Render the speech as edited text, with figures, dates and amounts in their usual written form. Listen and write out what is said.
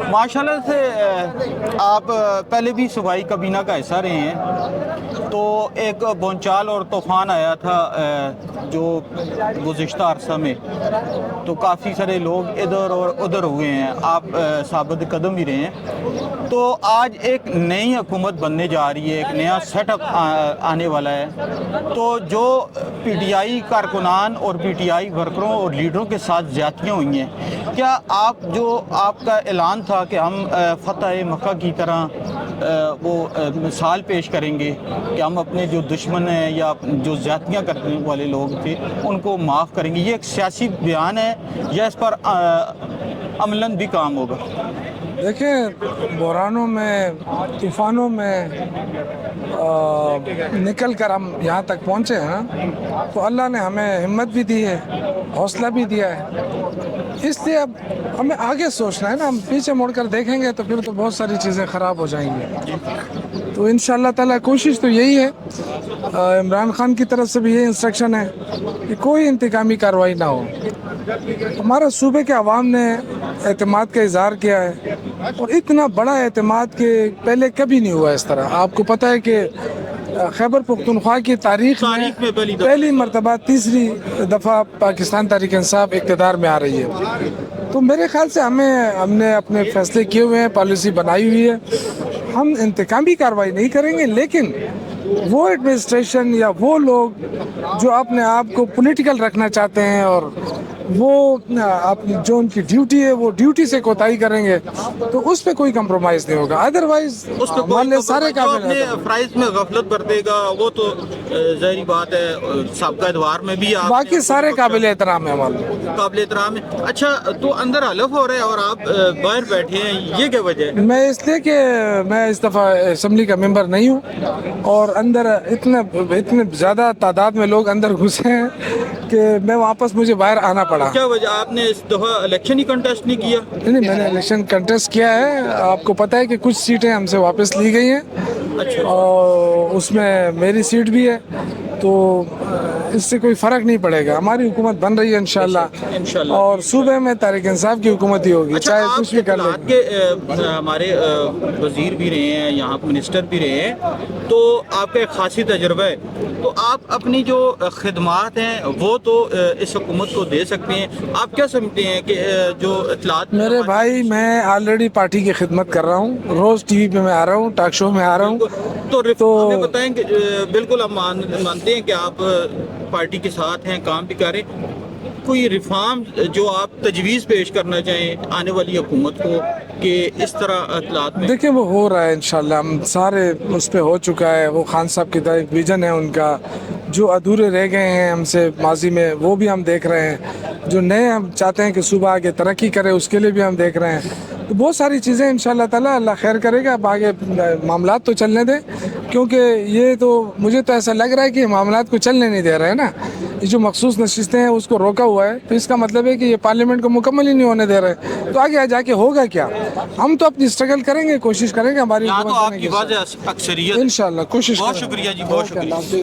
ماشاءاللہ سے آپ پہلے بھی صوبائی کابینہ کا حصہ رہے ہیں، تو ایک بونچال اور طوفان آیا تھا جو گزشتہ عرصہ میں، تو کافی سارے لوگ ادھر اور ادھر ہوئے ہیں، آپ ثابت قدم بھی رہے ہیں۔ تو آج ایک نئی حکومت بننے جا رہی ہے، ایک نیا سیٹ اپ آنے والا ہے، تو جو پی ٹی آئی کارکنان اور پی ٹی آئی ورکروں اور لیڈروں کے ساتھ زیادتیاں ہوئی ہیں، کیا آپ کا اعلان تھا کہ ہم فتح مکہ کی طرح وہ مثال پیش کریں گے کہ ہم اپنے جو دشمن ہیں یا جو زیادتیاں کرنے والے لوگ تھے ان کو معاف کریں گے، یہ ایک سیاسی بیان ہے یا اس پر عملاً بھی کام ہوگا؟ دیکھیں، بحرانوں میں، طوفانوں میں نکل کر ہم یہاں تک پہنچے ہیں تو اللہ نے ہمیں ہمت بھی دی ہے، حوصلہ بھی دیا ہے۔ اس لیے اب ہمیں آگے سوچنا ہے نا، ہم پیچھے مڑ کر دیکھیں گے تو پھر تو بہت ساری چیزیں خراب ہو جائیں گی۔ تو انشاءاللہ تعالیٰ کوشش تو یہی ہے، عمران خان کی طرف سے بھی یہ انسٹرکشن ہے کہ کوئی انتقامی کارروائی نہ ہو۔ ہمارا صوبے کے عوام نے اعتماد کا اظہار کیا ہے، اور اتنا بڑا اعتماد کہ پہلے کبھی نہیں ہوا اس طرح۔ آپ کو پتہ ہے کہ خیبر پختونخوا کی تاریخ میں پہلی مرتبہ تیسری دفعہ پاکستان تحریک انصاف اقتدار میں آ رہی ہے، تو میرے خیال سے ہم نے اپنے فیصلے کیے ہوئے ہیں، پالیسی بنائی ہوئی ہے۔ ہم انتقامی کارروائی نہیں کریں گے، لیکن وہ ایڈمنسٹریشن یا وہ لوگ جو اپنے آپ کو پولیٹیکل رکھنا چاہتے ہیں اور وہ جو ان کی ڈیوٹی ہے وہ ڈیوٹی سے کوتاہی کریں گے، تو اس پہ کوئی کمپرومائز نہیں ہوگا۔ ادروائز ہمارے لیے سارے قابل اپنے فرائض میں غفلت برتے گا وہ تو ظاہری بات ہے، سابقہ ادوار میں بھی آپ باقی سارے قابل احترام ہے ہمارے لیے۔ قابل احترام ہے۔ اچھا، تو اندر حلف ہو رہا ہے اور آپ باہر بیٹھے ہیں، یہ کیا وجہ ہے؟ میں اس لیے کہ میں اس دفعہ اسمبلی کا ممبر نہیں ہوں، اور اندر اتنے زیادہ تعداد میں لوگ اندر گھسے ہیں کہ میں واپس مجھے باہر آنا پڑا۔ کیا وجہ؟ آپ نے اس دفعہ الیکشن ہی کنٹیسٹ نہیں کیا؟ نہیں، میں نے الیکشن کنٹیسٹ کیا ہے۔ آپ کو پتہ ہے کہ کچھ سیٹیں ہم سے واپس لی گئی ہیں، اور اس میں میری سیٹ بھی ہے، تو اس سے کوئی فرق نہیں پڑے گا۔ ہماری حکومت بن رہی ہے انشاءاللہ، اور صوبے میں تحریک انصاف کی حکومت ہی ہوگی، چاہے کچھ بھی کر لے۔ کے ہمارے وزیر بھی رہے ہیں، یہاں منسٹر بھی رہے ہیں، تو آپ کا ایک خاصی تجربہ ہے، تو آپ اپنی جو خدمات ہیں وہ تو اس حکومت کو دے سکتے ہیں۔ آپ کیا سمجھتے ہیں کہ جو اطلاعات؟ میرے بھائی، میں آلریڈی پارٹی کی خدمت کر رہا ہوں، روز ٹی وی پہ میں آ رہا ہوں، ٹاک شو میں آ رہا ہوں، تو ہمیں بتائیں کہ بالکل ہم مانتے ہیں کہ آپ پارٹی کے ساتھ ہیں، کام بھی کریں، کوئی ریفارم جو آپ تجویز پیش کرنا چاہیں آنے والی حکومت کو کہ اس طرح اطلاعات میں؟ دیکھیں، وہ ہو رہا ہے انشاءاللہ، ہم سارے اس پہ ہو چکا ہے۔ وہ خان صاحب کی طرح ایک ویژن ہے ان کا، جو ادھورے رہ گئے ہیں ہم سے ماضی میں وہ بھی ہم دیکھ رہے ہیں، جو نئے ہم چاہتے ہیں کہ صوبہ آگے ترقی کرے اس کے لیے بھی ہم دیکھ رہے ہیں۔ تو بہت ساری چیزیں انشاءاللہ تعالیٰ اللہ خیر کرے گا۔ اب آگے معاملات تو چلنے دیں، کیونکہ یہ تو مجھے تو ایسا لگ رہا ہے کہ معاملات کو چلنے نہیں دے رہے ہیں نا۔ یہ جو مخصوص نشستیں ہیں اس کو روکا ہوا ہے، تو اس کا مطلب ہے کہ یہ پارلیمنٹ کو مکمل ہی نہیں ہونے دے رہے، تو آگے جا کے ہوگا کیا؟ ہم تو اپنی اسٹرگل کریں گے، کوشش کریں گے ہماری یہاں تو آپ کی واضح اکثریت، انشاءاللہ کوشش کریں گے۔ بہت شکریہ جی، بہت شکریہ۔